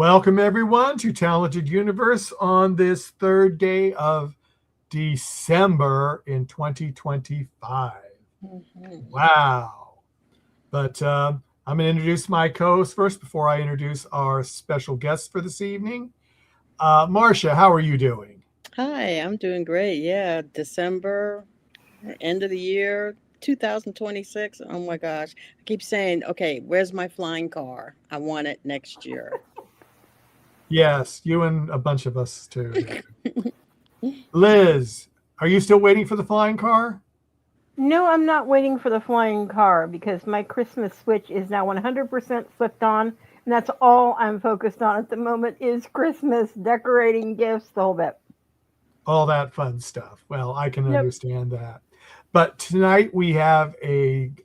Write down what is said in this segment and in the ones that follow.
Welcome, everyone, to Talented Universe on this third day of December in 2025. Wow. But I'm going to introduce my co-host first before I introduce our special guest for this evening. Marcia, how are you doing? Hi, I'm doing great. Yeah, December, end of the year, 2026. Oh my gosh. I keep saying, okay, where's my flying car? I want it next year. Yes, you and a bunch of us too. Liz, are you still waiting for the flying car? No, I'm not waiting for the flying car because my Christmas switch is now 100% flipped on, and that's all I'm focused on at the moment is Christmas, decorating, gifts, the whole bit. All that fun stuff. Well, I can Yep. understand that. But tonight we have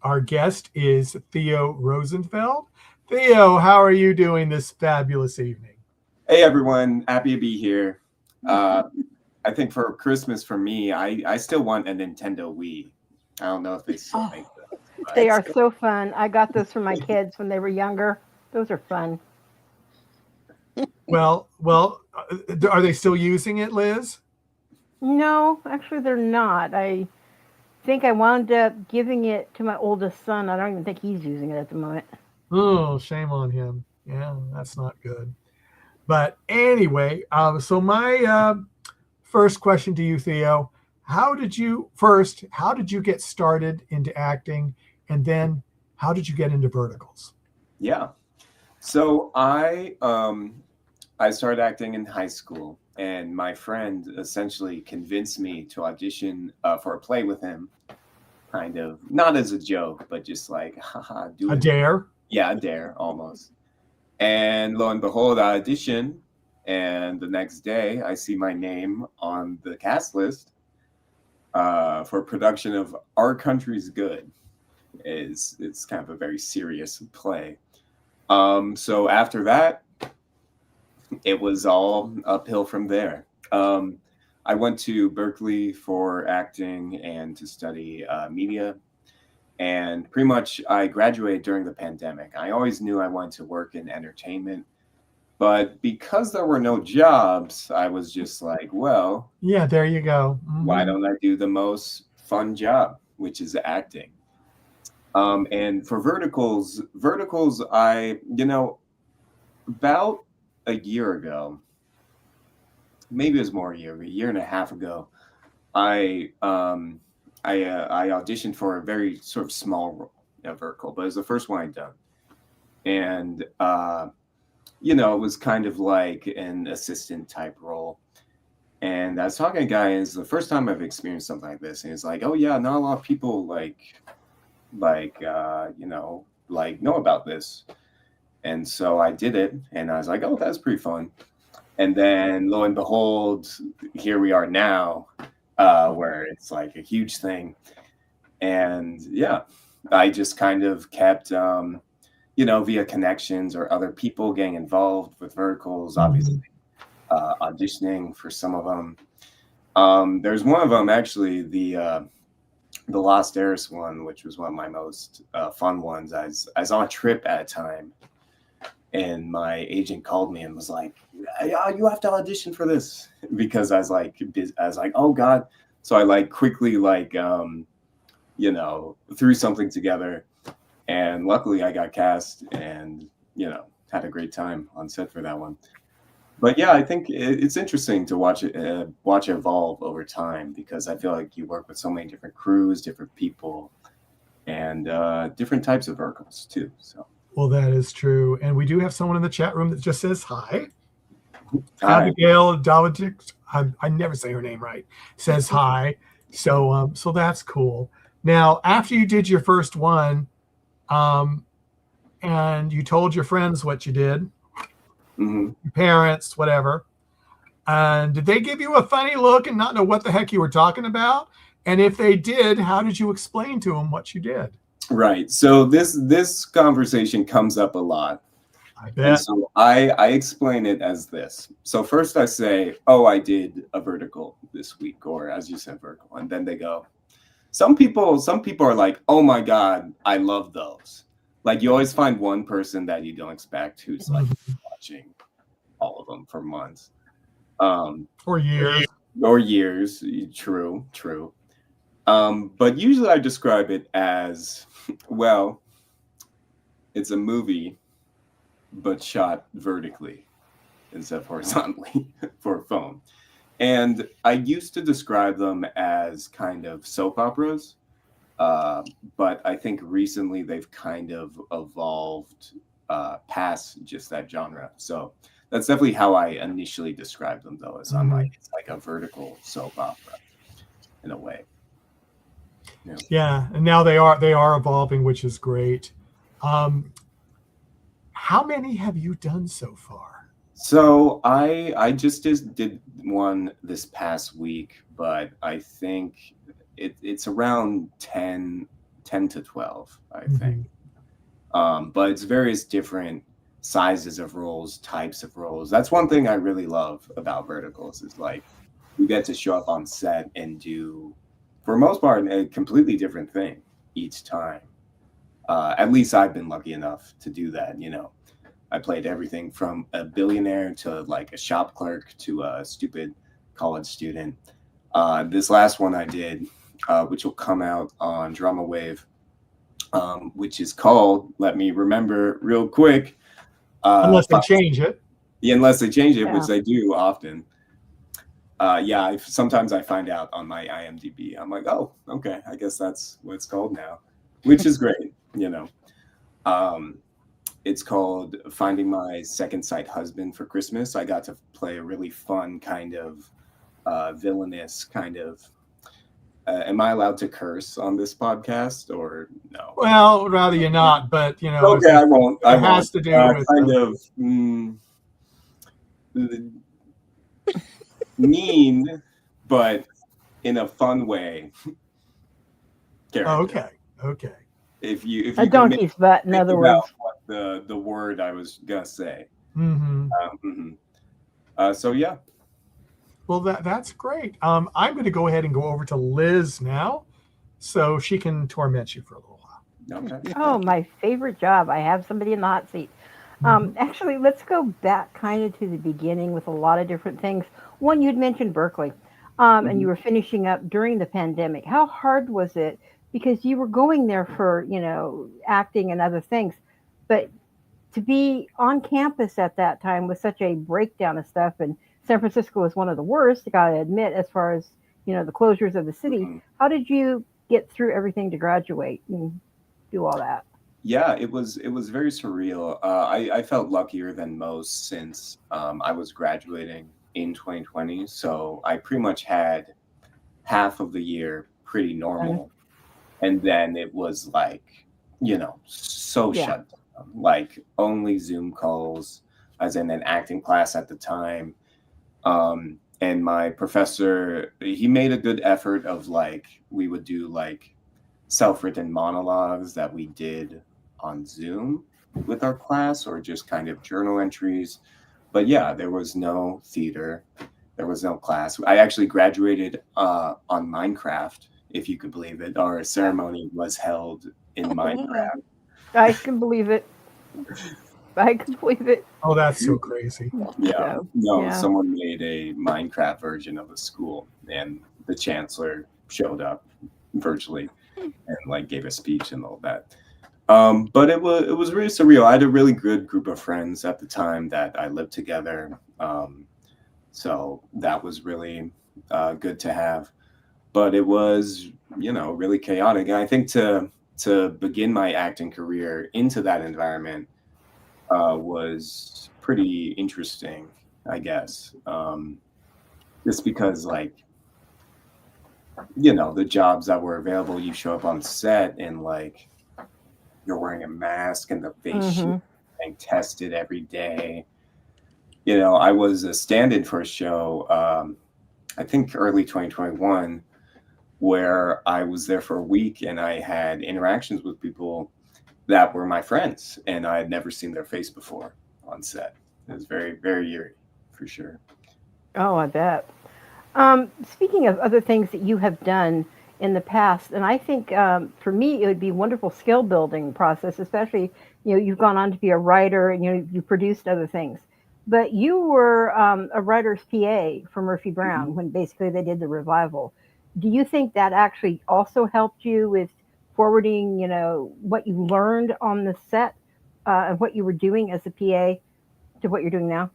our guest is Theo Rosenfeld. Theo, how are you doing this fabulous evening? Hey everyone, happy to be here. I think for Christmas for me, I still want a Nintendo Wii. I don't know if they still Oh, make those. But they are so fun. I got those for my kids when they were younger. Those are fun. Well, are they still using it, Liz? No, actually, they're not. I think I wound up giving it to my oldest son. I don't even think he's using it at the moment. Oh, shame on him. Yeah, that's not good. But anyway, so my first question to you, Theo, how did you get started into acting, and then how did you get into verticals? yeah, so I started acting in high school, and my friend essentially convinced me to audition for a play with him, kind of not as a joke, but just like, haha, do A it. dare? Yeah, a dare almost. And lo and behold, I audition, and the next day I see my name on the cast list for a production of Our Country's Good. It's kind of a very serious play. So after that, it was all uphill from there. I went to Berkeley for acting and to study media, and pretty much I graduated during the pandemic. I always knew I wanted to work in entertainment, but because there were no jobs, I was just like, well, Yeah, there you go. why don't I do the most fun job, which is acting? And for verticals, about a year ago, maybe it was more a year and a half ago, I I auditioned for a very sort of small role, vertical, but it was the first one I'd done, and it was kind of like an assistant type role. And I was talking to a guy, and it's the first time I've experienced something like this. And he's like, "Oh yeah, not a lot of people know about this." And so I did it, and I was like, "Oh, that's pretty fun." And then lo and behold, here we are now, where it's like a huge thing. And yeah, I just kind of kept, via connections or other people getting involved with verticals, obviously auditioning for some of them. There's one of them actually, the Lost Heiress one, which was one of my most fun ones. I was on a trip at a time, and my agent called me and was like, "Yeah, you have to audition for this," because I was like, "Oh God!" So I quickly threw something together, and luckily I got cast, and had a great time on set for that one. But yeah, I think it's interesting to watch it evolve over time, because I feel like you work with so many different crews, different people, and different types of verticals too. So Well, that is true. And we do have someone in the chat room that just says hi. hi. Abigail Davidic, I never say her name right, says hi. So that's cool. Now, after you did your first one, and you told your friends what you did, Mhm. your parents, whatever, and did they give you a funny look and not know what the heck you were talking about? And if they did, how did you explain to them what you did? Right. So this conversation comes up a lot. I And bet. so I explain it as this. So first I say, "Oh, I did a vertical this week," or as you said, vertical. And then they go, some people are like, "Oh my God, I love those." Like you always find one person that you don't expect who's like watching. all of them for months. Or years. Or years. True. But usually I describe it as, well, it's a movie, but shot vertically instead of horizontally for phone. And I used to describe them as kind of soap operas, but I think recently they've kind of evolved past just that genre. So that's definitely how I initially described them, though, as I'm like, it's like a vertical soap opera in a way. Yeah, and now they are evolving, which is great. How many have you done so far? So I just did one this past week, but I think it's around 10 to 12, I think. But it's various different sizes of roles, types of roles. That's one thing I really love about verticals, is like you get to show up on set and do, for the most part, a completely different thing each time. At least I've been lucky enough to do that, you know. I played everything from a billionaire to like a shop clerk to a stupid college student. This last one I did, which will come out on Drama Wave, which is called, let me remember real quick. Unless they change it. Yeah, unless they change it, which they do often. Sometimes I find out on my IMDb. I'm like, oh, okay, I guess that's what it's called now, which is great, you know. It's called Finding My Second Sight Husband for Christmas. I got to play a really fun kind of villainous kind of. Am I allowed to curse on this podcast or no? Well, rather you not, but you know. Okay, I won't. It has to do with kind of mean, but in a fun way. Okay. If you a donkey's butt, in other words. What the word I was gonna say. So yeah. Well, that's great. I'm going to go ahead and go over to Liz now, so she can torment you for a little while. Okay. Oh, my favorite job. I have somebody in the hot seat. Actually, let's go back kind of to the beginning with a lot of different things. One, you'd mentioned Berkeley, and you were finishing up during the pandemic. How hard was it? Because you were going there for, you know, acting and other things, but to be on campus at that time with such a breakdown of stuff, and San Francisco was one of the worst, I gotta admit, as far as, you know, the closures of the city. How did you get through everything to graduate and do all that? Yeah, it was very surreal. I felt luckier than most since I was graduating in 2020. So I pretty much had half of the year pretty normal. And then it was like, you know, so shut down, like only Zoom calls. I was in an acting class at the time. And my professor, he made a good effort of like, we would do like self-written monologues that we did on Zoom with our class, or just kind of journal entries. But yeah, there was no theater. There was no class. I actually graduated on Minecraft, if you could believe it. Our ceremony was held in Minecraft. I can believe it. I can believe it. Oh, that's so crazy. Yeah. Someone made a Minecraft version of the school, and the chancellor showed up virtually and like gave a speech and all that. But it was really surreal. I had a really good group of friends at the time that I lived together. So that was really good to have. But it was, you know, really chaotic. And I think to begin my acting career into that environment was pretty interesting, I guess. Just because, like, you know, the jobs that were available, you show up on set and like you're wearing a mask and the face shield being tested every day. You know, I was a stand-in for a show, I think early 2021, where I was there for a week and I had interactions with people that were my friends, and I had never seen their face before on set. It was very, very eerie, for sure. Oh, I bet. Speaking of other things that you have done in the past, and I think for me it would be a wonderful skill building process, especially, you know, you've gone on to be a writer and you produced other things. but you were a writer's PA for Murphy Brown when basically they did the revival. Do you think that actually also helped you with forwarding, what you learned on the set and what you were doing as a PA to what you're doing now?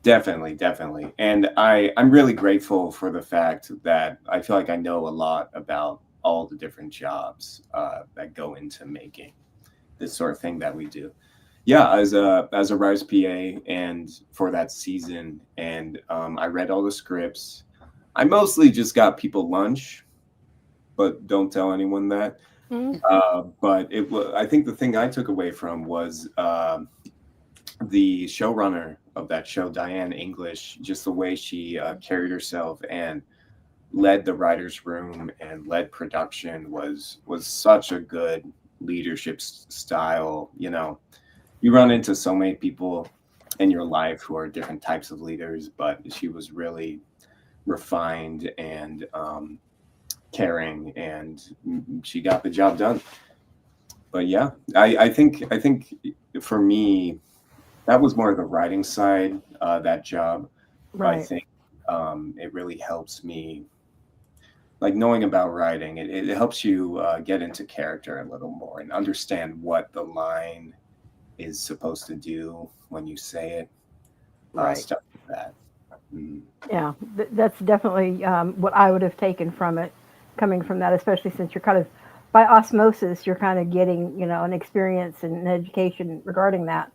Definitely. And I'm really grateful for the fact that I feel like I know a lot about all the different jobs that go into making this sort of thing that we do. Yeah, as a writer's PA and for that season, and I read all the scripts. I mostly just got people lunch, but don't tell anyone that. But I think the thing I took away from was the showrunner of that show, Diane English, just the way she carried herself and led the writer's room and led production was such a good leadership style. You run into so many people in your life who are different types of leaders, but she was really refined and caring, and she got the job done. But yeah, I think for me, that was more of the writing side, that job. Right. I think it really helps me, like knowing about writing. It helps you get into character a little more and understand what the line is supposed to do when you say it, Right. stuff like that. Yeah, that's definitely what I would have taken from it, coming from that, especially since you're kind of, by osmosis, you're kind of getting, an experience and an education regarding that.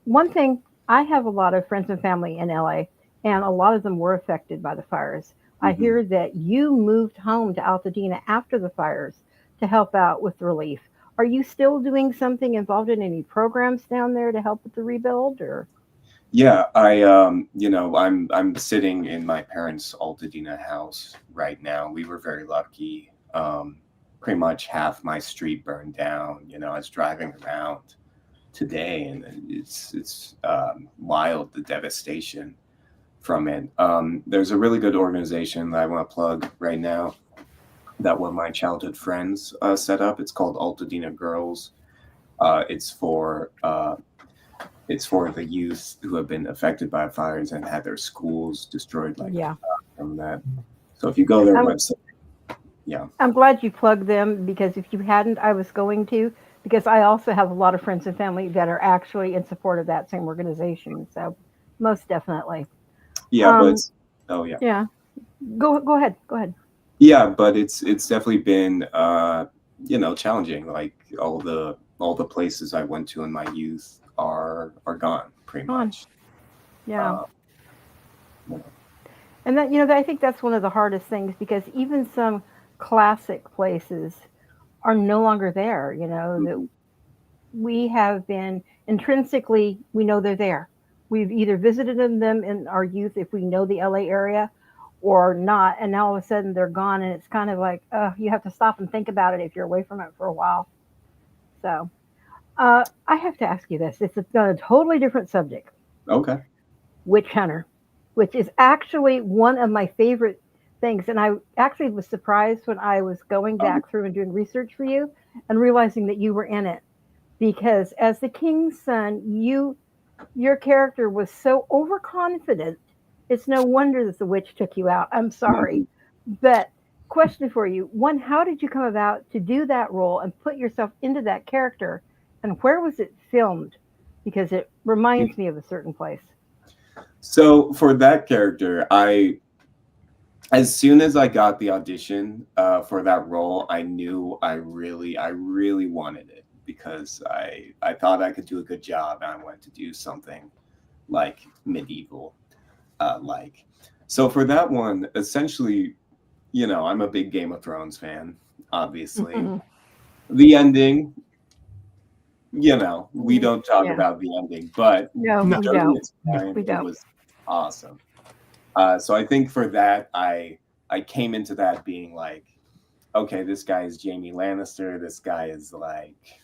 One thing, I have a lot of friends and family in LA, and a lot of them were affected by the fires. I hear that you moved home to Altadena after the fires to help out with relief. Are you still doing something involved in any programs down there to help with the rebuild, or? Yeah, I'm sitting in my parents' Altadena house right now. We were very lucky. Pretty much half my street burned down. I was driving around today, and it's wild, the devastation from it. There's a really good organization that I want to plug right now that one of my childhood friends set up. It's called Altadena Girls. It's for the youth who have been affected by fires and had their schools destroyed from that. So if you go to their website, yeah. I'm glad you plugged them, because if you hadn't, I was going to, because I also have a lot of friends and family that are actually in support of that same organization. So most definitely. Yeah, but yeah. Go ahead. Yeah, but it's definitely been challenging. Like all the places I went to in my youth are gone pretty much. Yeah. And that, I think that's one of the hardest things, because even some classic places are no longer there. That we have been intrinsically, we know they're there. We've either visited them in our youth if we know the LA area, or not, and now all of a sudden they're gone, and it's kind of like, you have to stop and think about it if you're away from it for a while. So I have to ask you this. It's a totally different subject. Okay. Witch Hunter, which is actually one of my favorite things. And I actually was surprised when I was going back through and doing research for you and realizing that you were in it. Because as the king's son, your character was so overconfident. It's no wonder that the witch took you out. I'm sorry. But question for you. One, how did you come about to do that role and put yourself into that character? And where was it filmed? Because it reminds me of a certain place. So for that character, as soon as I got the audition for that role, I knew I really wanted it, because I thought I could do a good job, and I wanted to do something like medieval. So for that one, essentially, I'm a big Game of Thrones fan, obviously. The ending, we don't talk about the ending, but no, we don't. It was awesome. So I think for that, I came into that being like, okay, this guy is Jaime Lannister. This guy is like,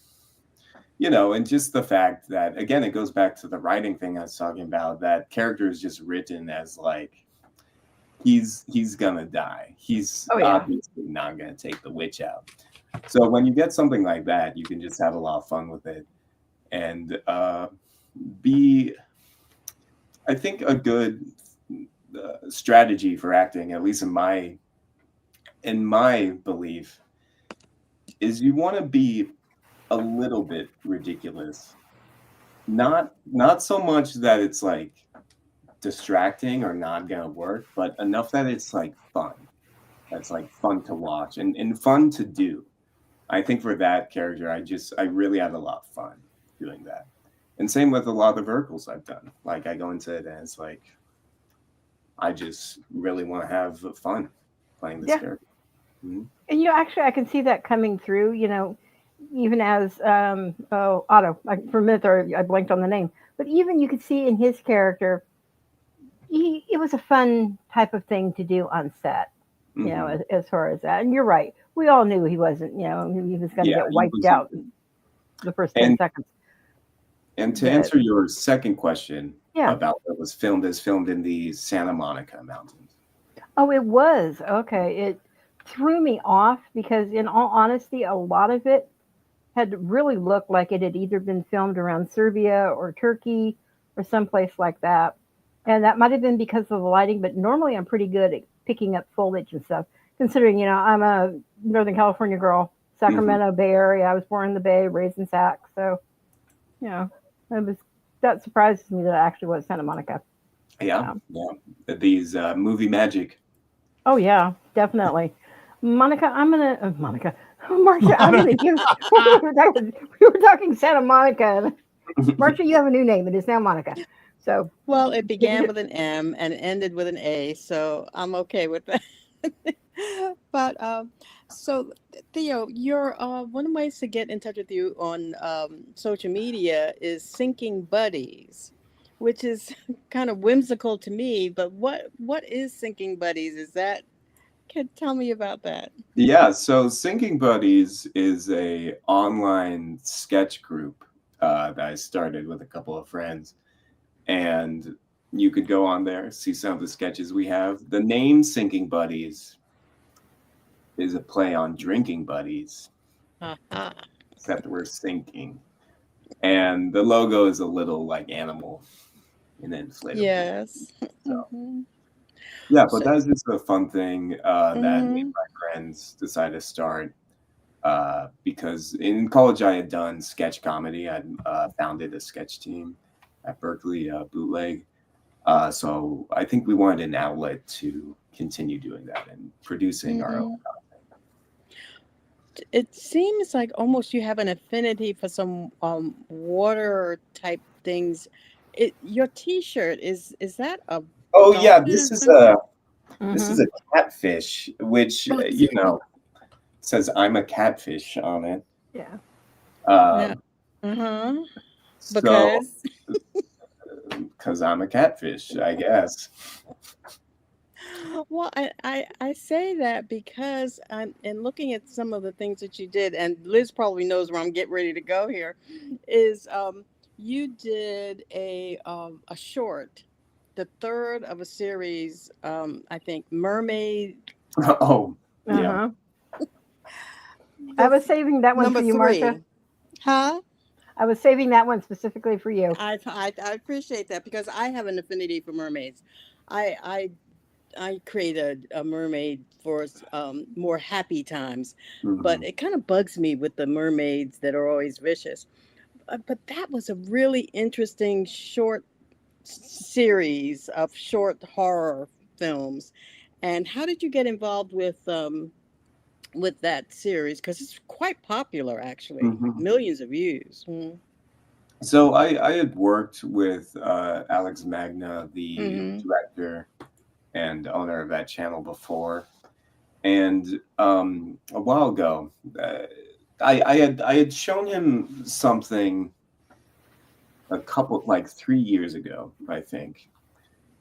and just the fact that, again, it goes back to the writing thing I was talking about, that character is just written as like, he's gonna die. He's obviously not gonna take the witch out. So when you get something like that, you can just have a lot of fun with it and be I think a good strategy for acting, at least in my belief, is you want to be a little bit ridiculous. Not so much that it's like distracting or not gonna work, but enough that it's like fun. That's like fun to watch and fun to do. I think for that character, I really had a lot of fun doing that. And same with a lot of the verticals I've done. Like I go into it and it's like I just really want to have fun playing this character. Mm-hmm. And actually, I can see that coming through. Even as Otto. For a minute there, I blanked on the name, but even you could see in his character, it was a fun type of thing to do on set. Mm-hmm. As far as that, and you're right. We all knew he wasn't. He was going to get wiped out in the first 10 seconds. And to answer your second question about what was filmed in the Santa Monica Mountains. Oh, it was. Okay. It threw me off because, in all honesty, a lot of it had really looked like it had either been filmed around Serbia or Turkey or someplace like that. And that might have been because of the lighting, but normally I'm pretty good at picking up foliage and stuff, considering, I'm a Northern California girl, Sacramento, Bay Area. I was born in the Bay, raised in Sac. So, that surprises me that it actually was Santa Monica. Yeah. These movie magic. Oh yeah, definitely. Marcia, I'm gonna give. We were talking Santa Monica. Marcia, you have a new name. It is now Monica. So. Well, it began with an M and ended with an A, so I'm okay with that. But so Theo, your one of the ways to get in touch with you on social media is Syncing Buddies, which is kind of whimsical to me. But what is Syncing Buddies? Can tell me about that? Yeah, so Syncing Buddies is a online sketch group that I started with a couple of friends, and you could go on there, see some of the sketches we have. The name Syncing Buddies is a play on Drinking Buddies, except we're sinking. And the logo is a little like animal, an inflatable. Yes. So, yeah, but that's just a fun thing that me and my friends decided to start because in college I had done sketch comedy. I founded a sketch team at Berkeley, Bootleg. So I think we wanted an outlet to continue doing that and producing our own content. It seems like almost you have an affinity for some water type things. Your T-shirt is that a? Oh yeah, this is a catfish, which says I'm a catfish on it. Yeah. Because I'm a catfish, I guess. Well, I say that because in looking at some of the things that you did, and Liz probably knows where I'm getting ready to go here, is you did a short, the third of a series, I think, Mermaid. Oh, yeah. I was saving that one for you, 3. Marcia. Huh? I was saving that one specifically for you. I appreciate that because I have an affinity for mermaids. I created a mermaid for more happy times, but it kind of bugs me with the mermaids that are always vicious. But that was a really interesting short series of short horror films. And how did you get involved with that series? Because it's quite popular, actually, millions of views. So I had worked with Alex Magna, the director and owner of that channel before, and a while ago, I had shown him something a couple 3 years ago, I think,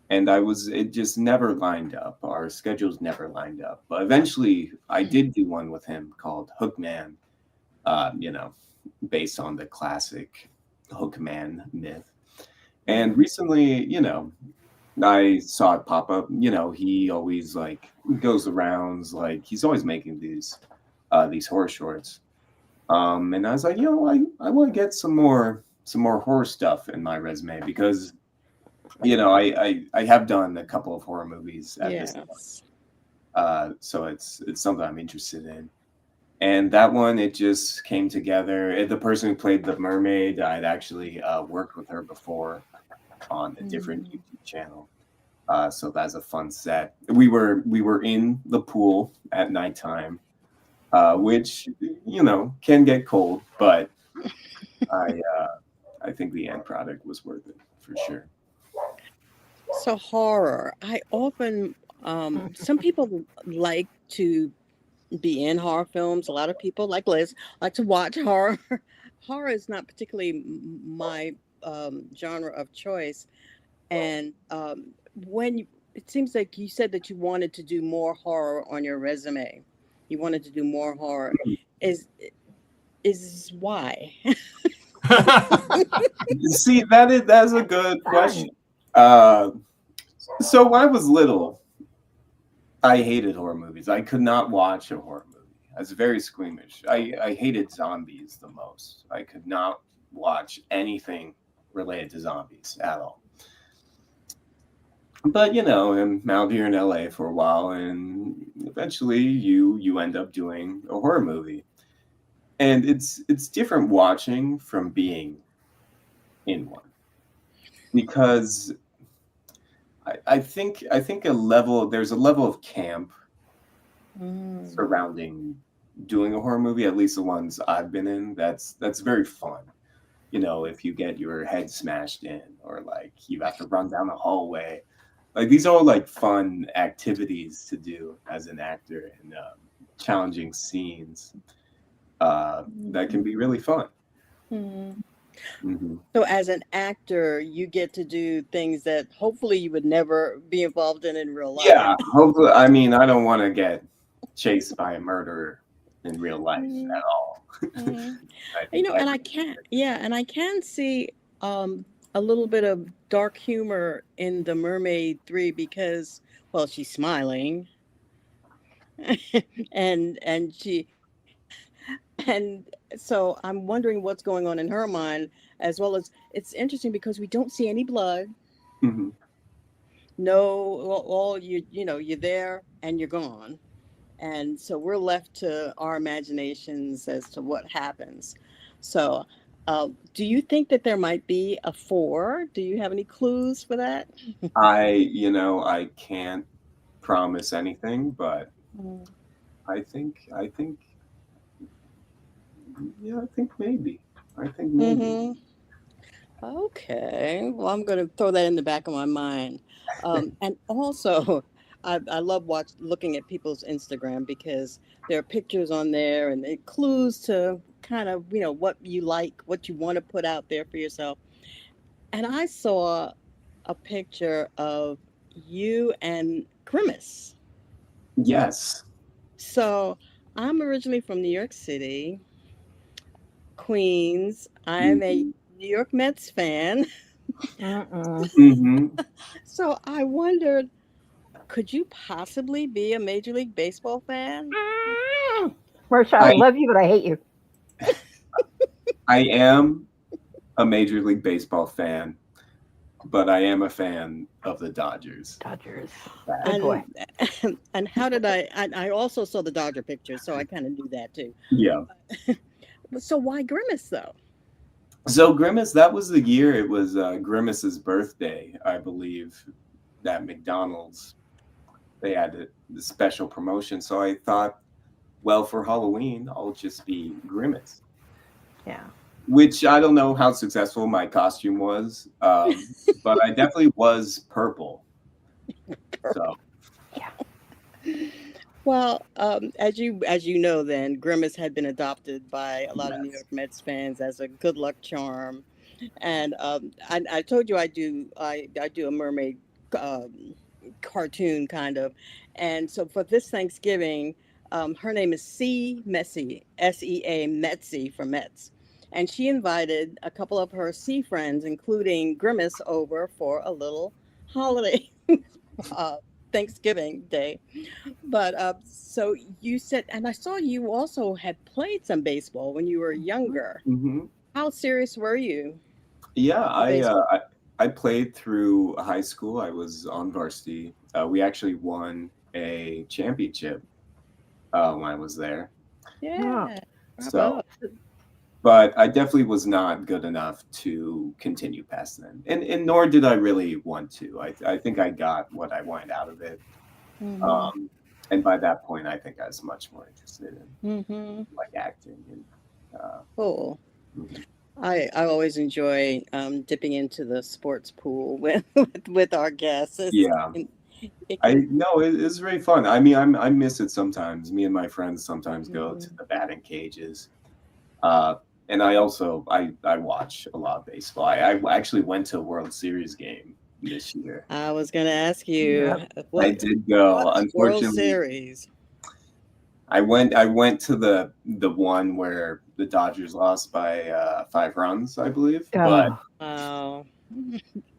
and it just never lined up. Our schedules never lined up, but eventually I did do one with him called Hookman, based on the classic Hookman myth. And recently, I saw it pop up. He always goes around, he's always making these horror shorts. And I was like, I want to get some more horror stuff in my resume because you know, I have done a couple of horror movies at this point. Yes. So it's something I'm interested in. And that one, it just came together. The person who played the mermaid, I'd actually worked with her before on a different YouTube channel. So that's a fun set. We were in the pool at nighttime, which, you know, can get cold, but I think the end product was worth it for sure. So horror. I often, some people like to be in horror films. A lot of people, like Liz, like to watch horror. Horror is not particularly my genre of choice. And it seems like you said that you wanted to do more horror on your resume. You wanted to do more horror. Is why? See, that's a good question. So when I was little, I hated horror movies. I could not watch a horror movie. I was very squeamish. I hated zombies the most. I could not watch anything related to zombies at all. But, you know, I'm out here in LA for a while, and eventually you end up doing a horror movie. And it's different watching from being in one. Because I think there's a level of camp surrounding doing a horror movie, at least the ones I've been in. That's very fun. You know, if you get your head smashed in, or like you have to run down the hallway. Like, these are all like fun activities to do as an actor, and challenging scenes that can be really fun. So as an actor, you get to do things that hopefully you would never be involved in real life. Yeah, hopefully. I mean, I don't want to get chased by a murderer in real life at all. You know, and I can see a little bit of dark humor in The Mermaid 3 because, well, she's smiling, and so I'm wondering what's going on in her mind, as well as it's interesting because we don't see any blood. No, all you're there and you're gone, and so we're left to our imaginations as to what happens. So do you think that there might be a 4? Do you have any clues for that? I can't promise anything, but I think maybe. Okay. Well, I'm going to throw that in the back of my mind. And also, I love looking at people's Instagram because there are pictures on there and it clues to kind of, what you like, what you want to put out there for yourself. And I saw a picture of you and Grimace. Yes. So I'm originally from New York City, Queens. I'm a New York Mets fan. So I wondered, could you possibly be a Major League Baseball fan? Marsha, I love you, but I hate you. I am a Major League Baseball fan, but I am a fan of the Dodgers. Good boy. And how did I also saw the Dodger picture, so I kind of knew that too. Yeah. So why Grimace though? So Grimace, that was the year. It was Grimace's birthday, I believe, at McDonald's. They had the special promotion. So I thought, well, for Halloween, I'll just be Grimace. Yeah. Which I don't know how successful my costume was, but I definitely was purple. So. Yeah. Well, as you know, then Grimace had been adopted by a lot of New York Mets fans as a good luck charm, and I told you I do a mermaid cartoon kind of, and so for this Thanksgiving, her name is Sea Messy, SEA Metsy for Mets, and she invited a couple of her sea friends, including Grimace, over for a little holiday. Thanksgiving Day. But so you said, and I saw you also had played some baseball when you were younger. How serious were you? Yeah, I played through high school. I was on varsity. We actually won a championship when I was there. Yeah. So, Bravo. but I definitely was not good enough to continue past then, and nor did I really want to. I think I got what I wanted out of it, Mhm. and by that point, I think I was much more interested in Mhm. like acting and. Cool. Mhm. I always enjoy dipping into the sports pool with our guests. Yeah. It I can. no, it's very fun. I mean, I miss it sometimes. Me and my friends sometimes go to Mhm. the batting cages, uh, and I watch a lot of baseball. I actually went to a World Series game this year. I was gonna ask Yeah. you I what did go. World Unfortunately, Series. I went to the one where the Dodgers lost by 5 runs, I believe. But Oh, Wow.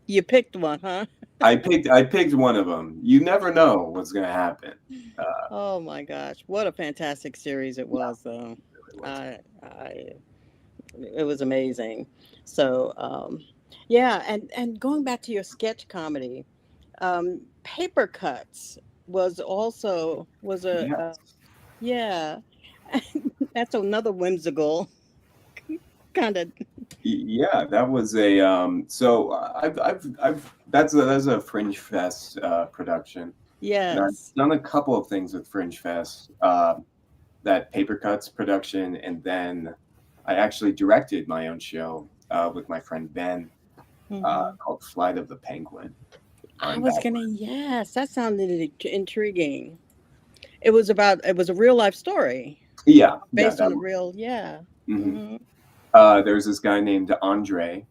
You picked one, huh? I picked one of them. You never know what's gonna happen. Oh my gosh, what a fantastic series it Yeah, was, though. it really was. I it was amazing. So, yeah, and going back to your sketch comedy, Paper Cuts was also was a Yes. yeah, that's another whimsical kind of Yeah, that was a so I've that's a Fringe Fest production, and I've yes. done a couple of things with Fringe Fest, that Paper Cuts production, and then I actually directed my own show with my friend Ben, Hmm. called Flight of the Penguin, I and was that gonna, yes, that sounded intriguing. It was a real life story yeah based that on a one. real, yeah. Mhm. Hmm. There's this guy named Andre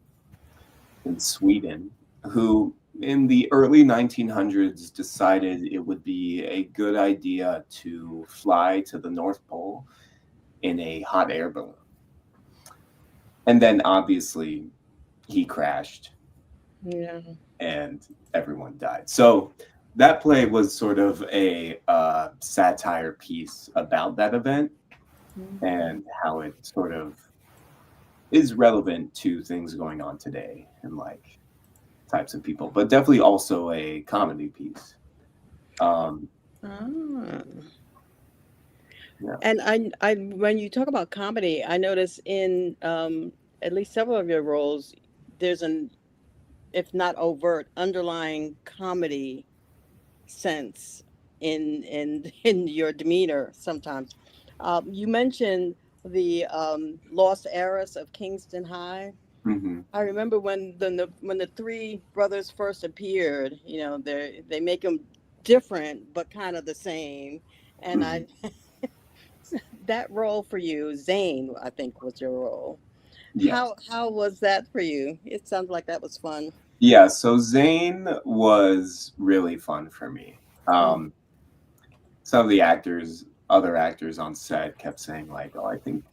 in Sweden who in the early 1900s decided it would be a good idea to fly to the North Pole in a hot air balloon. And then obviously he crashed Yeah. and everyone died. So that play was sort of a satire piece about that event Hmm. and how it sort of is relevant to things going on today and like types of people, but definitely also a comedy piece. Um, Ah. yeah. And when you talk about comedy, I notice in at least several of your roles, there's an, if not overt, underlying comedy sense in your demeanor sometimes. You mentioned the Lost Heiress of Kingston High. Hmm. I remember when the three brothers first appeared. You know, they make them different but kind of the same. And Hmm. I that role for you, Zane, I think was your role. Yes. How was that for you? It sounds like that was fun. Yeah. So Zane was really fun for me. Mm. Some of the other actors on set kept saying like, "Oh, I think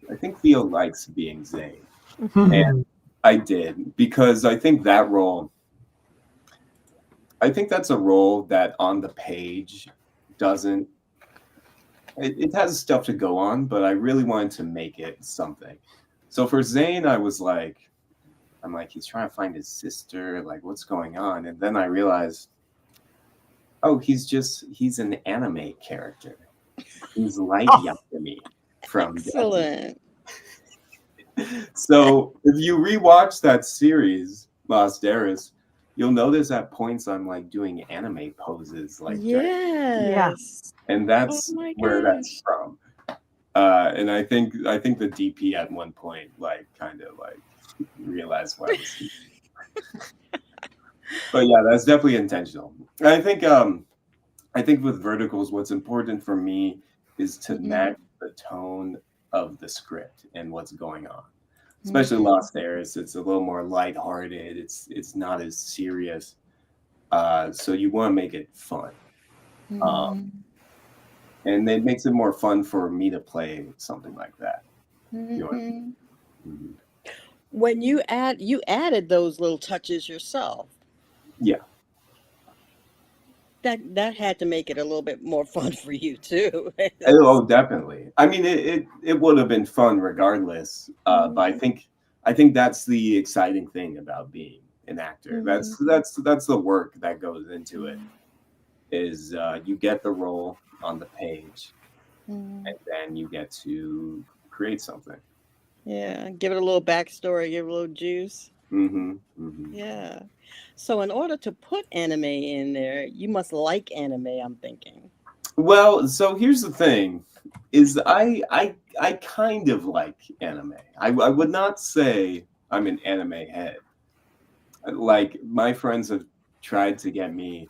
Theo likes being Zane," and I did because I think that role. I think that's a role that on the page doesn't. It has stuff to go on, but I really wanted to make it something. So for Zane, I'm like, he's trying to find his sister. Like, what's going on? And then I realized, oh, he's an anime character. He's like oh, Yakami from Death Note. Excellent. So if you rewatch that series, Lost Heiress, you'll notice at points I'm like doing anime poses like during, yeah. Yes. and Oh that's my where that's gosh. from. And I think the DP at one point like kind of like realized what I was doing. But yeah, that's definitely intentional. I think with verticals, what's important for me is to Hmm. match the tone of the script and what's going on. Especially Hmm. Lost Heiress, it's a little more lighthearted. It's not as serious. So you want to make it fun, um, Hmm. and it makes it more fun for me to play something like that. You know what Hmm. I mean? Mhm. When you added those little touches yourself, Yeah. that had to make it a little bit more fun for you too. Oh, definitely. I mean, it would have been fun regardless. But I Mhm. think that's the exciting thing about being an actor. That's the work that goes into it. Is you get the role on the page, and then you get to create something. Yeah, give it a little backstory, give it a little juice. Yeah. So in order to put anime in there, you must like anime, I'm thinking. Well, so here's the thing, is I kind of like anime. I would not say I'm an anime head. Like, my friends have tried to get me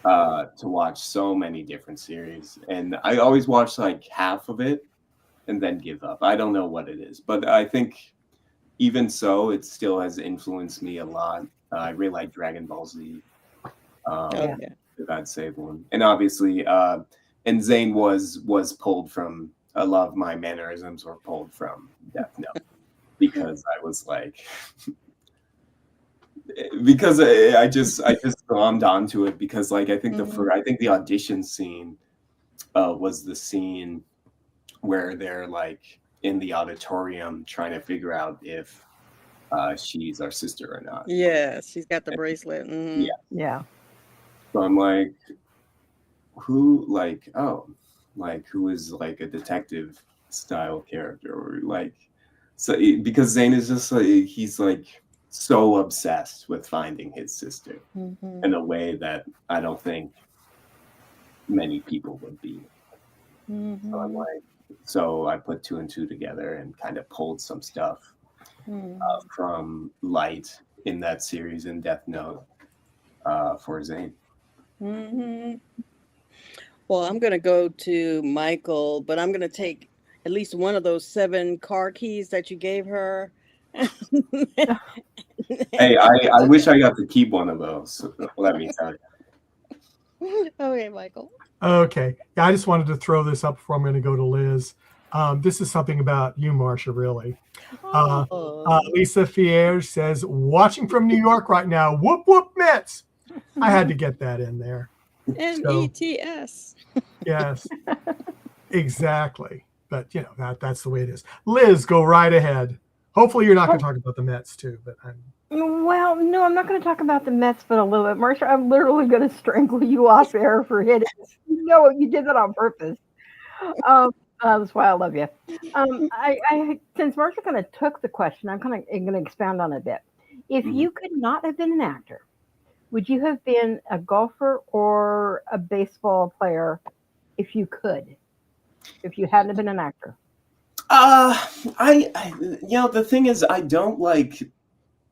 to watch so many different series, and I always watch like half of it and then give up. I don't know what it is, but I think even so, it still has influenced me a lot. I really like Dragon Ball Z. If I'd say one, and obviously, and Zane was pulled from. A lot of my mannerisms were pulled from Death Note because I was like, because I just glommed onto it because, like, I think the audition scene was the scene where they're like in the auditorium trying to figure out if she's our sister or not. Yeah, she's got the bracelet. Yeah. So I'm like, who is like a detective style character, or like, so because Zane is just like, he's like so obsessed with finding his sister in a way that I don't think many people would be. So I'm like, so I put 2 and 2 together and kind of pulled some stuff from Light in that series in Death Note for Zane. Well, I'm going to go to Michael, but I'm going to take at least one of those 7 car keys that you gave her. Hey, I wish I got to keep one of those. Let me tell you. Okay, Michael. Okay. Yeah, I just wanted to throw this up before I'm going to go to Liz. This is something about you, Marcia, really. Lisa Fier says, watching from New York right now. Whoop, whoop, Mets. I had to get that in there. METS. Yes, exactly. But, you know, that's the way it is. Liz, go right ahead. Hopefully you're not going to talk about the Mets, too. But Well, no, I'm not going to talk about the Mets, but a little bit. Marcia, I'm literally going to strangle you off air for hitting. You know, you did that on purpose. That's why I love you. I since Marcia kind of took the question, I'm kind of going to expound on it a bit. If you could not have been an actor, would you have been a golfer or a baseball player if you could? If you hadn't been an actor? The thing is, I don't like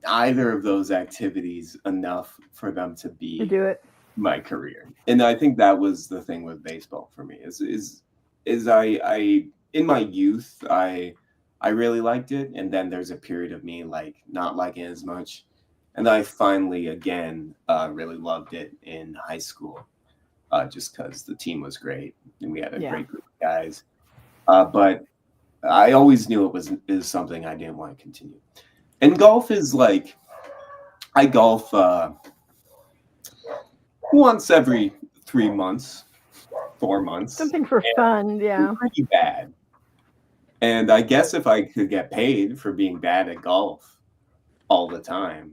either of those activities enough for them to do it my career. And I think that was the thing with baseball for me is I in my youth, I really liked it. And then there's a period of me like not liking it as much. And I finally, again, really loved it in high school, just because the team was great and we had a great group of guys. But I always knew it is something I didn't want to continue. And golf is like, I golf once every 3 months, 4 months. Something for fun, yeah. Pretty bad. And I guess if I could get paid for being bad at golf all the time,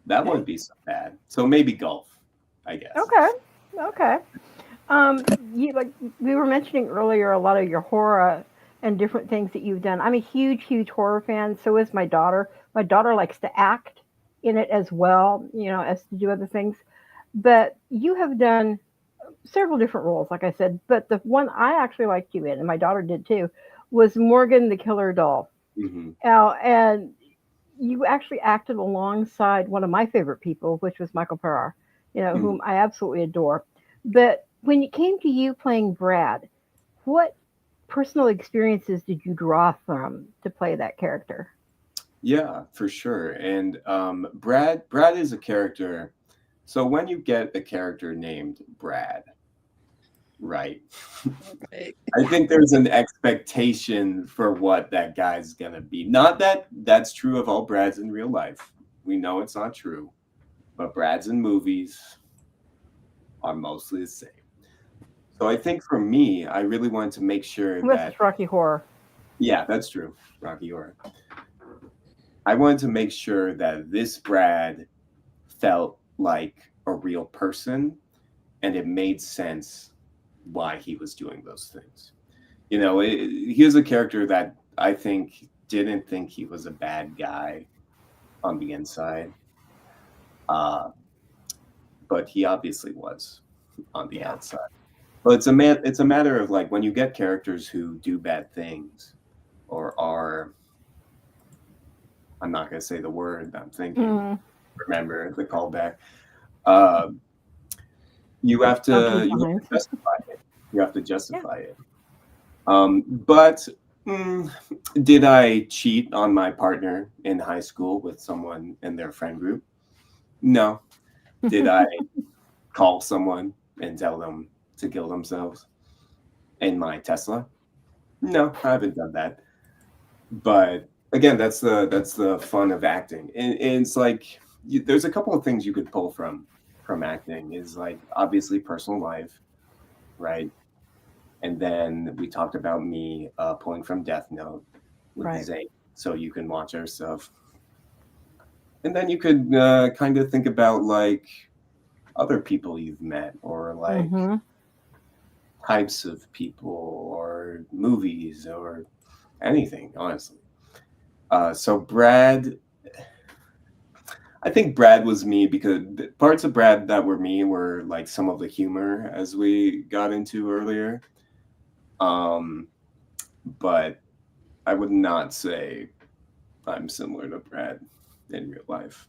that wouldn't be so bad. So maybe golf, I guess. Okay. We were mentioning earlier a lot of your horror and different things that you've done. I'm a huge horror fan. So is my daughter. My daughter likes to act in it as well, you know, as to do other things. But you have done several different roles, like I said. But the one I actually liked you in, and my daughter did too, was Morgan the Killer Doll. And you actually acted alongside one of my favorite people, which was Michael Parrar, you know, whom I absolutely adore. But when it came to you playing Brad, what personal experiences did you draw from to play that character? Yeah, for sure. And Brad is a character. So when you get a character named Brad, right? I think there's an expectation for what that guy's gonna be. Not that that's true of all Brads in real life. We know it's not true, but Brads in movies are mostly the same. So I think for me, I really wanted to make sure Unless it's Rocky Horror. Yeah, that's true. Rocky Horror. I wanted to make sure that this Brad felt like a real person, and it made sense why he was doing those things. You know, he was a character that I think didn't think he was a bad guy on the inside, but he obviously was on the outside. But it's a matter of like when you get characters who do bad things or are, I'm not going to say the word I'm thinking. Remember the callback. You have to justify it. You have to justify it. But did I cheat on my partner in high school with someone in their friend group? No. Did I call someone and tell them to kill themselves in my Tesla? No, I haven't done that. But again, that's the fun of acting. And it's like there's a couple of things you could pull from acting. Is like obviously personal life, right? And then we talked about me pulling from Death Note with Zane, so you can watch our stuff. And then you could kind of think about like other people you've met, or like types of people, or movies, or anything, honestly. So Brad, I think Brad was me because parts of Brad that were me were like some of the humor as we got into earlier. But I would not say I'm similar to Brad in real life.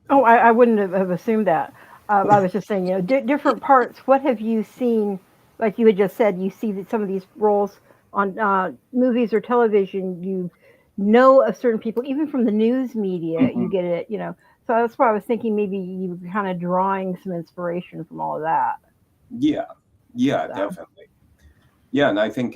Oh, I wouldn't have assumed that. I was just saying, you know, different parts. What have you seen? Like you had just said, you see that some of these roles on movies or television, you know of certain people, even from the news media, you get it, you know. So that's why I was thinking maybe you were kind of drawing some inspiration from all of that. Yeah, definitely. Yeah, and I think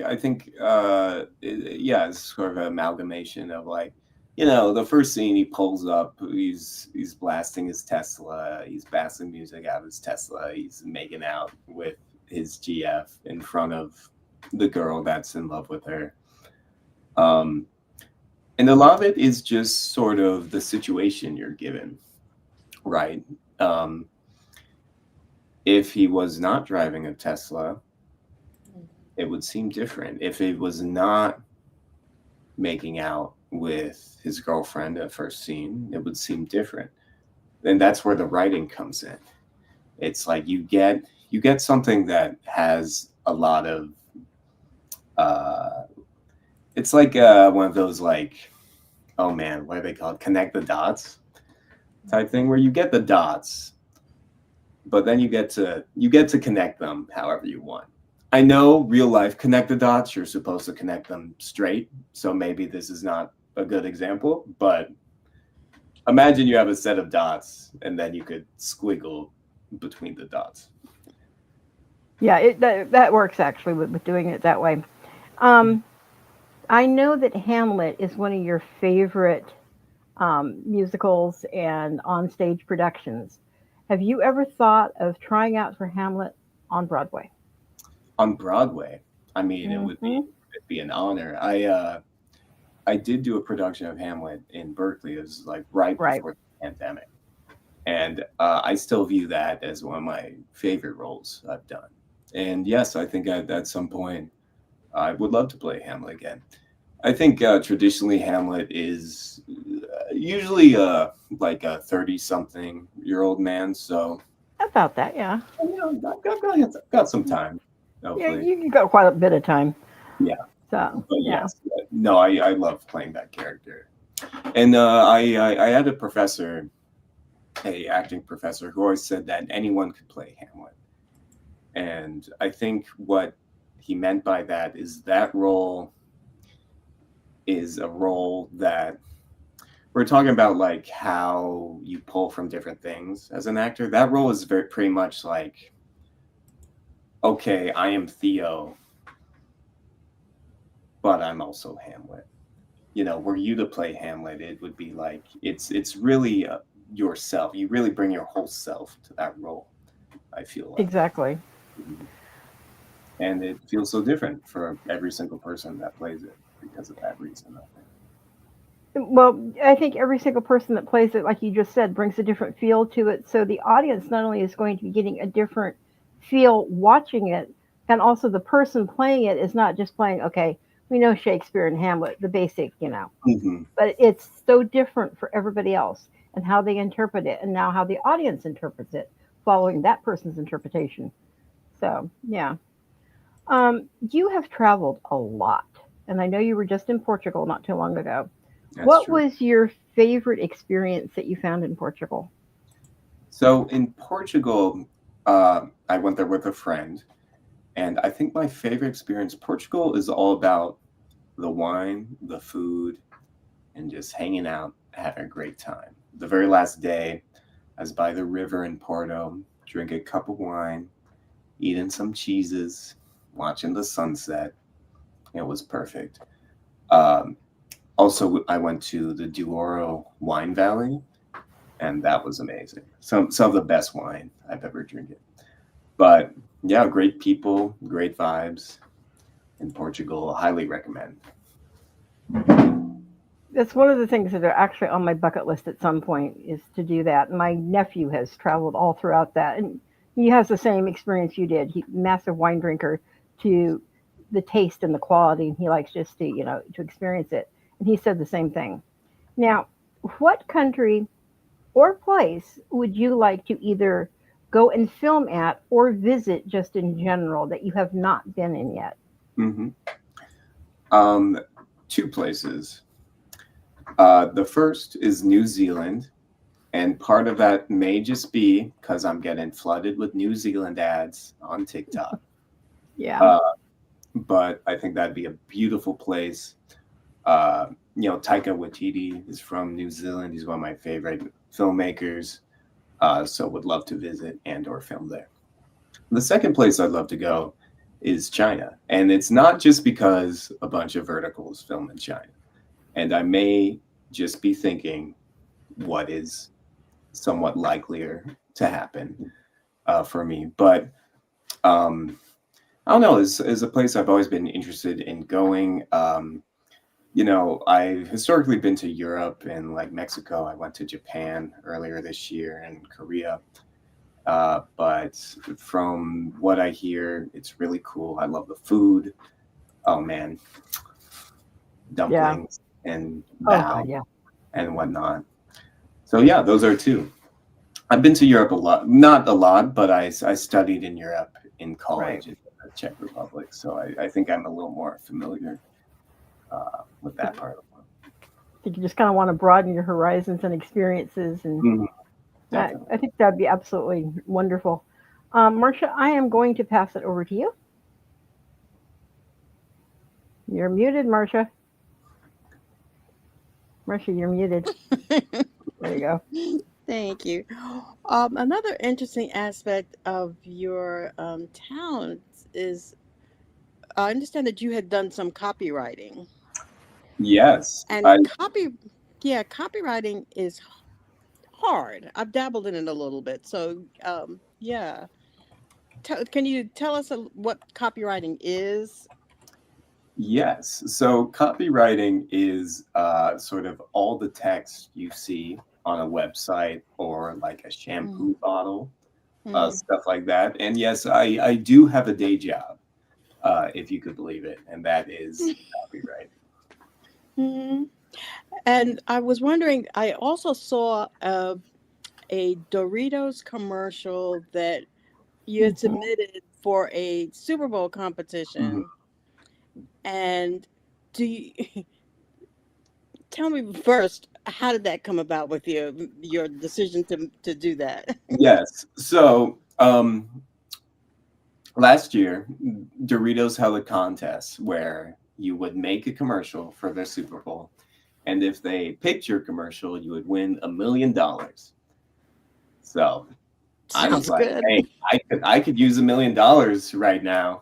it's sort of an amalgamation of like, you know, the first scene he pulls up, he's blasting his Tesla, he's blasting music out of his Tesla, he's making out with his GF in front of the girl that's in love with her. And a lot of it is just sort of the situation you're given, right? If he was not driving a Tesla, it would seem different. If it was not making out with his girlfriend at first scene, it would seem different. And that's where the writing comes in. It's like you get something that has a lot of it's like one of those like, oh man, what are they called? Connect the dots type thing, where you get the dots, but then you get to connect them however you want. I know real life connect the dots, you're supposed to connect them straight, so maybe this is not a good example, but imagine you have a set of dots and then you could squiggle between the dots. Yeah, that works actually with doing it that way. I know that Hamlet is one of your favorite musicals and on-stage productions. Have you ever thought of trying out for Hamlet on Broadway? On Broadway, I mean, it'd be an honor. I did do a production of Hamlet in Berkeley. It was like right before the pandemic, and I still view that as one of my favorite roles I've done. And yes, I think at some point I would love to play Hamlet again. I think traditionally Hamlet is usually like a 30-something-year-old man. So about that, yeah. You know, got some time. Hopefully. Yeah, you got quite a bit of time. Yeah. So, but yes, no, I love playing that character, and I had a professor, a acting professor, who always said that anyone could play Hamlet, and I think what he meant by that is that role is a role that we're talking about, like how you pull from different things as an actor. That role is pretty much like, okay, I am Theo, but I'm also Hamlet. You know, were you to play Hamlet, it would be like it's really yourself. You really bring your whole self to that role, I feel like. Exactly. And it feels so different for every single person that plays it because of that reason, I think. Well, I think every single person that plays it, like you just said, brings a different feel to it. So the audience not only is going to be getting a different feel watching it, and also the person playing it is not just playing, okay, we know Shakespeare and Hamlet, the basic, Hmm. but it's so different for everybody else and how they interpret it, and now how the audience interprets it, following that person's interpretation. So, yeah. You have traveled a lot, and I know you were just in Portugal not too long ago. That's What true. was your favorite experience that you found in Portugal? So in Portugal, I went there with a friend, and I think my favorite experience, Portugal is all about the wine, the food, and just hanging out, having a great time. The very last day, I was by the river in Porto, drinking a cup of wine, eating some cheeses, watching the sunset. It was perfect. Um, Also, I went to the Douro Wine Valley, and that was amazing. Some of the best wine I've ever drinking. But yeah, great people, great vibes in Portugal. Highly recommend. That's one of the things that are actually on my bucket list at some point is to do that. My nephew has traveled all throughout that, and he has the same experience you did. He massive wine drinker to the taste and the quality, and he likes just to to experience it. And he said the same thing. Now, what country or place would you like to either go and film at or visit just in general that you have not been in yet? Hmm. Um, Two places. The first is New Zealand, and part of that may just be because I'm getting flooded with New Zealand ads on TikTok. Yeah. Uh, but I think that'd be a beautiful place. Taika Waititi is from New Zealand. He's one of my favorite filmmakers. So would love to visit and or film there. The second place I'd love to go is China. And it's not just because a bunch of verticals film in China. And I may just be thinking what is somewhat likelier to happen for me. But I don't know, is a place I've always been interested in going. I've historically been to Europe and like Mexico. I went to Japan earlier this year and Korea. But from what I hear, it's really cool. I love the food. Oh man, Yeah. dumplings and Oh God, bao yeah. and whatnot. So yeah, those are two. I've been to Europe a lot, not a lot, but I studied in Europe in Right. college in the Czech Republic. So I think I'm a little more familiar with that part of the world. I think you just kind of want to broaden your horizons and experiences, and Mhm, definitely. I think that'd be absolutely wonderful. Marcia, I am going to pass it over to you. You're muted, Marcia. Marcia, you're muted. There you go. Thank you. Another interesting aspect of your talents is I understand that you had done some copywriting, Yes, and yeah, copywriting is hard. I've dabbled in it a little bit, so yeah. Can you tell us what copywriting is? yes. So copywriting is sort of all the text you see on a website or like a Mm, shampoo bottle, mm, stuff like that. And yes, I do have a day job, if you could believe it, and that is copywriting. mm. And I was wondering, I also saw a Doritos commercial that you had Hmm. submitted for a Super Bowl Mhm. competition. And do you tell me first, how did that come about with your decision to do that? Yes. So last year, Doritos held a contest where you would make a commercial for their Super Bowl, and if they picked your commercial, you would win $1 million. So I was Sounds like, good. hey, I could use $1 million right now.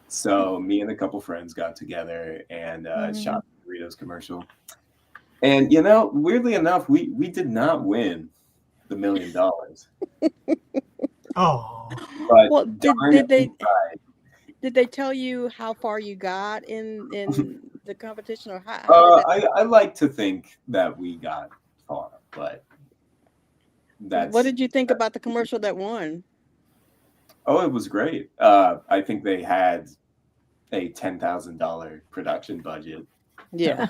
So me and a couple friends got together and Mhm. shot the Doritos commercial. And weirdly enough, we did not win the $1 million, Oh, Well, but darn it, we did they tell you how far you got in the competition, or how did that? I like to think that we got far, but What did you think about the commercial that won? Oh, it was great. I think they had a $10,000 production budget. Yeah.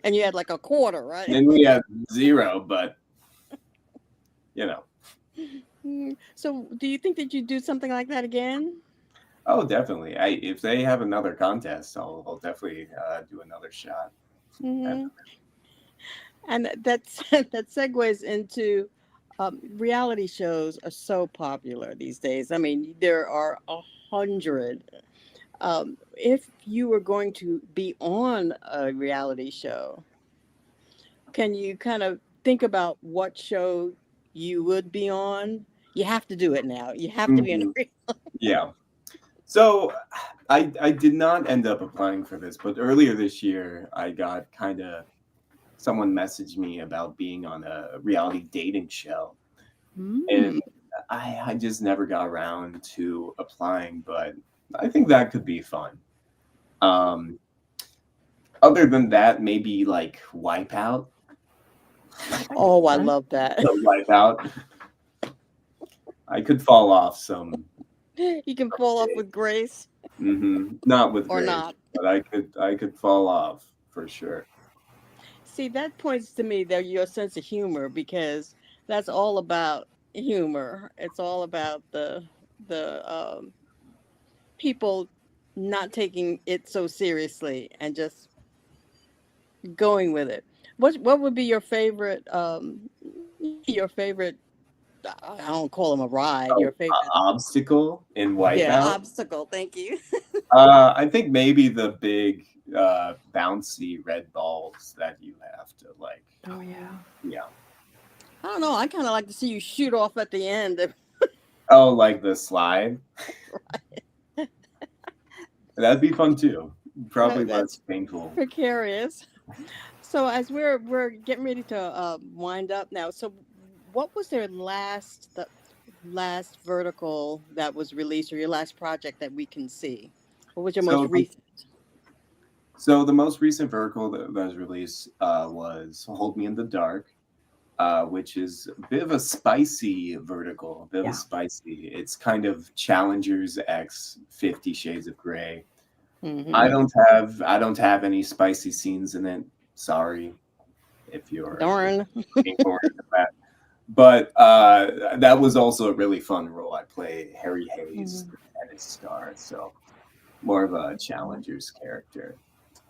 And you had like a quarter, right? And we had zero, but you know. So do you think that you do something like that again? Oh, definitely. If they have another contest, I'll definitely do another shot. Mm-hmm. And that segues into reality shows are so popular these days. I mean, there are 100. If you were going to be on a reality show, can you kind of think about what show you would be on? You have to do it now. You have to be in a reality. Yeah. So I did not end up applying for this, but earlier this year I got someone messaged me about being on a reality dating show. And I just never got around to applying, but I think that could be fun. Other than that, maybe like Wipeout. Oh, I love that. So Wipeout. I could fall off some. You can fall off with grace. Not with or grace, not. but I could fall off for sure. See, that points to me that your sense of humor, because that's all about humor. It's all about the people not taking it so seriously and just going with it. What would be your favorite I don't call them a ride. Your favorite obstacle in Wipeout? Yeah, obstacle. Thank you. I think maybe the big bouncy red balls that you have to like. Oh yeah. Yeah. I don't know. I kind of like to see you shoot off at the end. Oh, like the slide. Right. That'd be fun too. Probably less painful. Precarious. So as we're getting ready to wind up now. So what was the last vertical that was released, or your last project that we can see? What was your most recent? So the most recent vertical that was released was Hold Me in the Dark, which is a bit of a spicy vertical, a bit of a spicy. It's kind of Challengers X 50 Shades of Grey. I don't have any spicy scenes in it. Sorry if you're looking forward to that. But that was also a really fun role. I play Harry Hayes, the tennis star, so more of a Challengers character.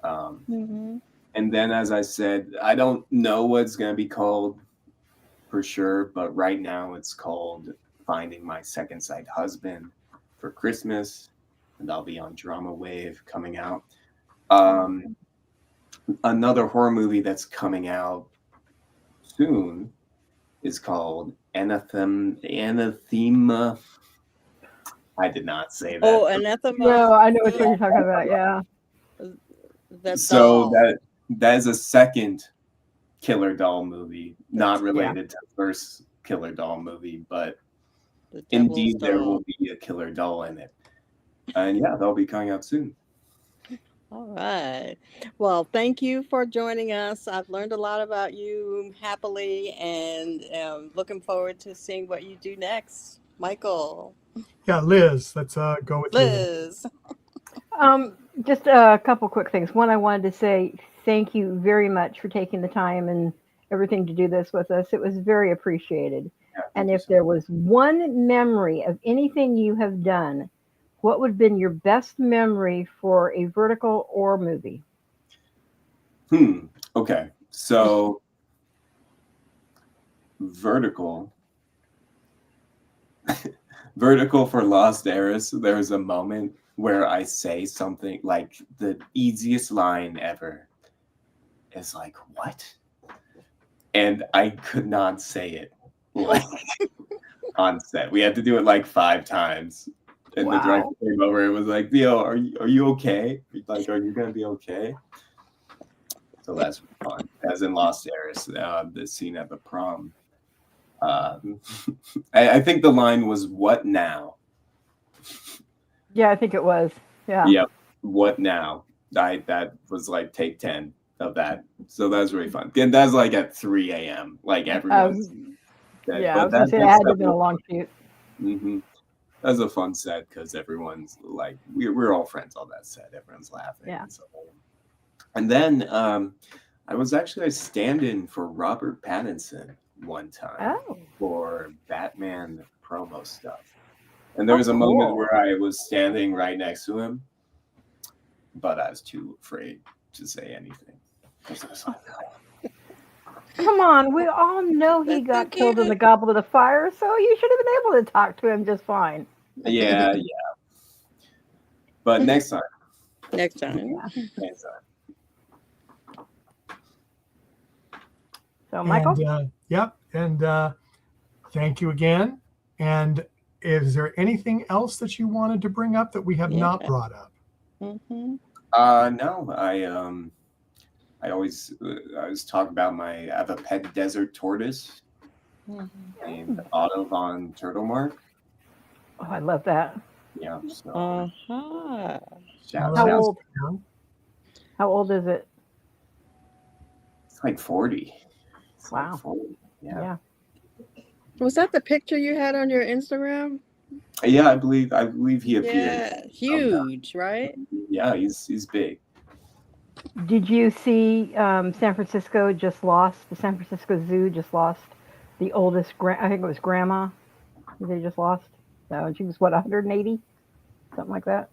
And then, as I said, I don't know what it's going to be called for sure, but right now it's called Finding My Second Sight Husband for Christmas, and I'll be on Drama Wave coming out. Another horror movie that's coming out soon is called Anathema. I did not say that. Oh, Anathema. No, I know what you're talking about. Yeah. That is a second Killer Doll movie, not related to the first Killer Doll movie, but indeed there will be a Killer Doll in it. And yeah, that'll be coming out soon. All right. Well, thank you for joining us. I've learned a lot about you happily, and looking forward to seeing what you do next. Michael. Yeah, Liz, let's go with Liz. Just a couple quick things. One, I wanted to say thank you very much for taking the time and everything to do this with us. It was very appreciated. Yeah, and if there was one memory of anything you have done, what would have been your best memory for a vertical or movie? Okay. So vertical for Lost Heiress, there's a moment where I say something like the easiest line ever is like, what? And I could not say it like on set. We had to do it like 5 times. And the director came over and was like, Theo, are you okay? Like, are you going to be okay? So that's fun. As in Lost Heiress, the scene at the prom. I think the line was, what now? Yeah, I think it was. Yeah. Yep. what now? That was like take 10 of that. So that was really fun. And that's like at 3 a.m. Like everyone's dead. Yeah, But I was gonna say that had to have been a long shoot. Mm-hmm. That was a fun set because everyone's like, we're all friends on that set. Everyone's laughing. Yeah. And then I was actually a stand-in for Robert Pattinson one time for Batman promo stuff. And there was a moment where I was standing right next to him, but I was too afraid to say anything. Come on, we all know he got killed in the Goblet of Fire, so you should have been able to talk to him just fine. Yeah. But next time. Next time. Next time. So, Michael? And thank you again. And is there anything else that you wanted to bring up that we have not brought up? Mm-hmm. No, I always talk about I have a pet desert tortoise named Otto von Turtlemark. Oh, I love that. Yeah. So, How old is it? It's like 40. It's wow. Like 40. Yeah. Was that the picture you had on your Instagram? Yeah, I believe he appeared. Yeah, huge, right? Yeah, he's big. Did you see San Francisco just lost? The San Francisco Zoo just lost the oldest. I think it was Grandma. They just lost. So she was 180, something like that.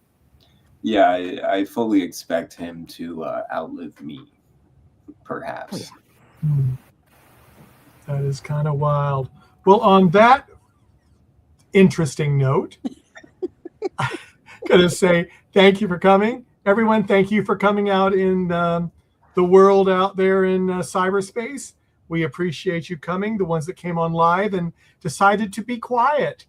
Yeah, I fully expect him to outlive me, perhaps. Oh, yeah. That is kind of wild. Well, on that interesting note, I'm going to say thank you for coming. Everyone, thank you for coming out in the world out there in cyberspace. We appreciate you coming, the ones that came on live and decided to be quiet.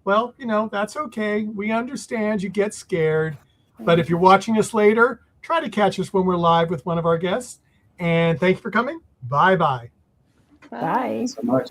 Well, that's okay. We understand you get scared. But if you're watching us later, try to catch us when we're live with one of our guests. And thank you for coming. Bye-bye. Bye. Thanks so much.